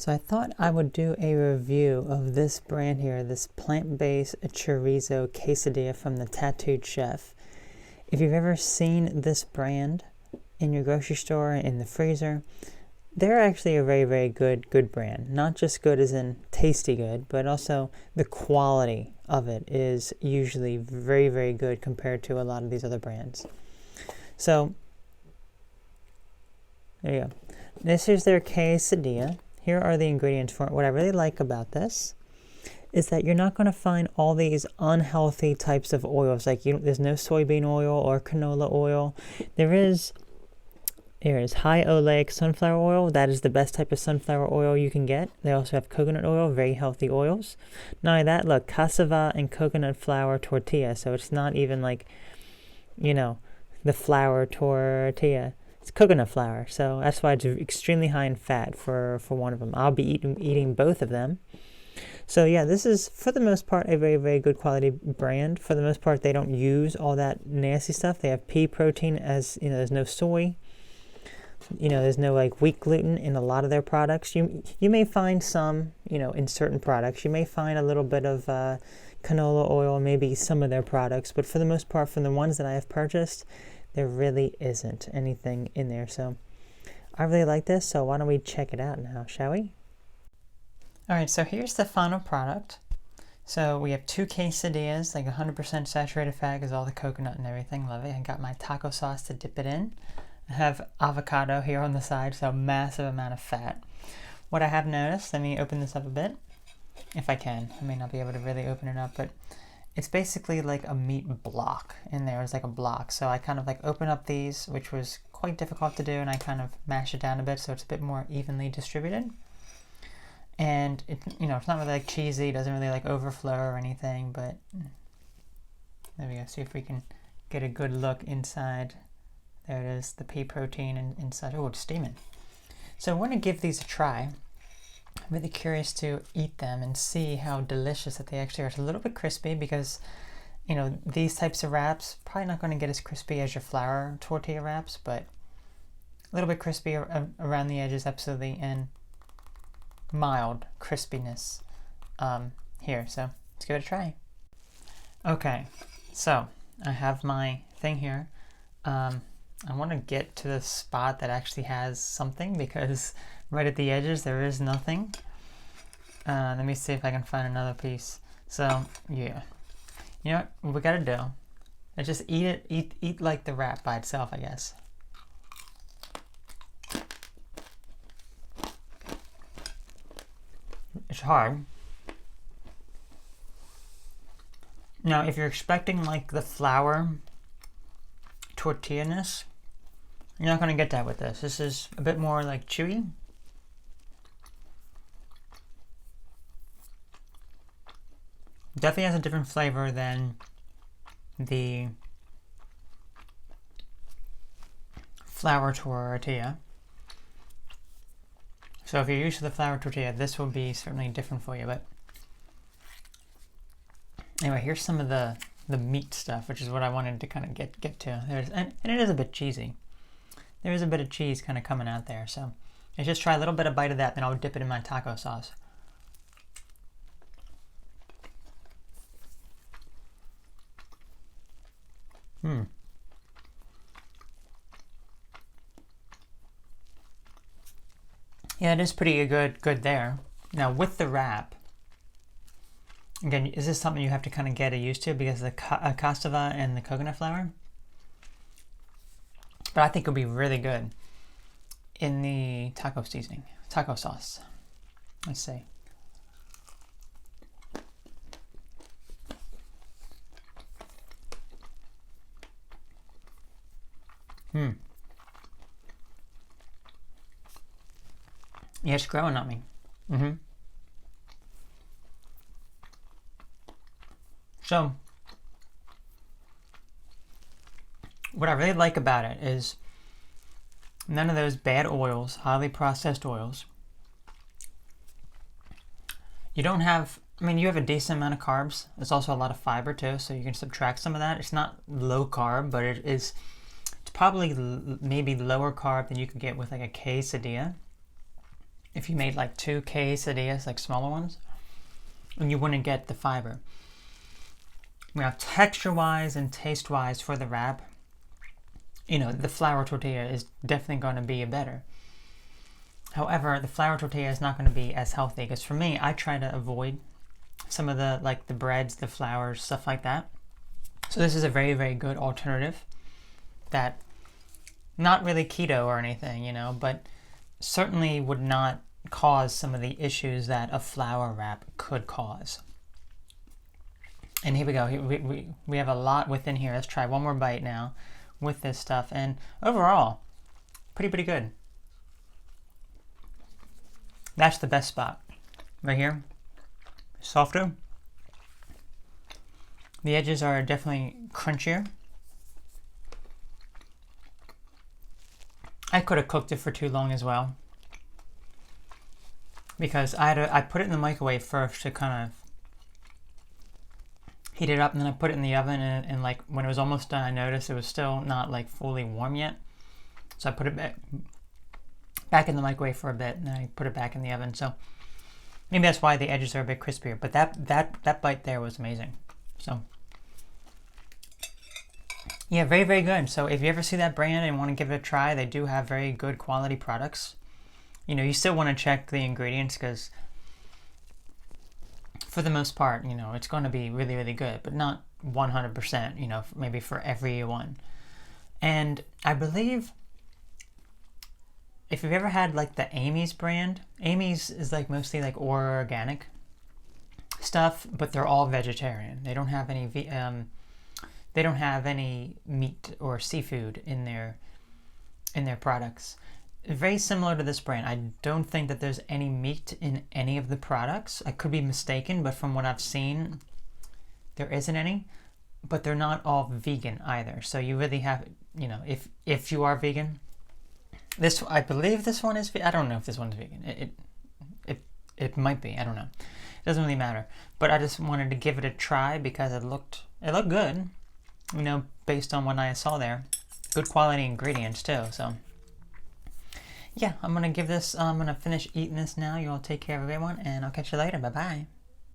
So I thought I would do a review of this brand here, this plant-based chorizo quesadilla from the Tattooed Chef. If you've ever seen this brand in your grocery store, in the freezer, they're actually a very, very good brand. Not just good as in tasty good, but also the quality of it is usually very, very good compared to a lot of these other brands. So, there you go. This is their quesadilla. Here are the ingredients for it. What I really like about this is that you're not going to find all these unhealthy types of oils. Like there's no soybean oil or canola oil. There is high oleic sunflower oil. That is the best type of sunflower oil you can get. They also have coconut oil, very healthy oils. Not only that, look, cassava and coconut flour tortilla. So it's not even like, the flour tortilla. It's coconut flour, so that's why it's extremely high in fat for one of them. I'll be eating both of them. So yeah, this is for the most part a very, very good quality brand. For the most part, they don't use all that nasty stuff. They have pea protein, as there's no soy. There's no like wheat gluten in a lot of their products. You may find some, in certain products. You may find a little bit of canola oil, maybe some of their products, but for the most part, from the ones that I have purchased, there really isn't anything in there. So I really like this, so why don't we check it out now, shall we? Alright, so here's the final product. So we have 2 quesadillas, like 100% saturated fat because all the coconut and everything. Love it. I got my taco sauce to dip it in. I have avocado here on the side, so massive amount of fat. What I have noticed, let me open this up a bit, if I can. I may not be able to really open it up, but it's basically like a meat block in there. It's like a block. So I kind of like open up these, which was quite difficult to do, and I kind of mash it down a bit so it's a bit more evenly distributed. And it's not really like cheesy, it doesn't really like overflow or anything, but there we go. See if we can get a good look inside. There it is, the pea protein and inside. Oh, it's steaming. So I want to give these a try. I'm really curious to eat them and see how delicious that they actually are. It's a little bit crispy because, these types of wraps, probably not going to get as crispy as your flour tortilla wraps, but a little bit crispy around the edges, absolutely, and mild crispiness here. So let's give it a try. Okay, so I have my thing here. I want to get to the spot that actually has something because right at the edges there is nothing. Let me see if I can find another piece. So yeah, you know what we gotta do? I just eat it. Eat like the wrap by itself, I guess. It's hard. Now, if you're expecting like the flour tortilla-ness, you're not going to get that with this. This is a bit more like chewy. Definitely has a different flavor than the flour tortilla. So if you're used to the flour tortilla, this will be certainly different for you. But anyway, here's some of the meat stuff, which is what I wanted to kind of get to. And it is a bit cheesy. There is a bit of cheese kind of coming out there. So I just try a little bit of bite of that, then I'll dip it in my taco sauce. Yeah, it is pretty good there. Now with the wrap, again, is this something you have to kind of get used to because of the cassava and the coconut flour? But I think it'll be really good in the taco seasoning, taco sauce. Let's see. Yeah, it's growing on me. So, what I really like about it is none of those bad oils, highly processed oils. You don't have, you have a decent amount of carbs. There's also a lot of fiber too, so you can subtract some of that. It's not low carb, but it's probably maybe lower carb than you could get with like a quesadilla. if you made like 2 quesadillas, like smaller ones, and you wouldn't get the fiber. Now, texture-wise and taste-wise for the wrap, you know, the flour tortilla is definitely going to be better. However, the flour tortilla is not going to be as healthy, because for me, I try to avoid some of the, like the breads, the flours, stuff like that. So this is a very, very good alternative that, not really keto or anything, you know, but certainly would not cause some of the issues that a flour wrap could cause. And here we go. We have a lot within here. Let's try one more bite now with this stuff. And overall, pretty good. That's the best spot. Right here. Softer. The edges are definitely crunchier. I could have cooked it for too long as well, because I put it in the microwave first to kind of heat it up, and then I put it in the oven, and like when it was almost done, I noticed it was still not like fully warm yet. So I put it back in the microwave for a bit, and then I put it back in the oven. So maybe that's why the edges are a bit crispier. But that bite there was amazing. So yeah, very, very good. So if you ever see that brand and want to give it a try, they do have very good quality products. You know, you still want to check the ingredients, because for the most part, you know, it's going to be really, really good, but not 100%, you know, maybe for everyone. And I believe if you've ever had like the Amy's brand, Amy's is like mostly like organic stuff, but they're all vegetarian. They don't have any meat or seafood in their products. Very similar to this brand. I don't think that there's any meat in any of the products. I could be mistaken, but from what I've seen, there isn't any. But they're not all vegan either. So you really have, you know, if you are vegan, I believe this one is. I don't know if this one's vegan. It might be. I don't know. It doesn't really matter. But I just wanted to give it a try because it looked good. You know, based on what I saw there. Good quality ingredients too. So yeah, I'm going to finish eating this now. You all take care of everyone, and I'll catch you later. Bye-bye.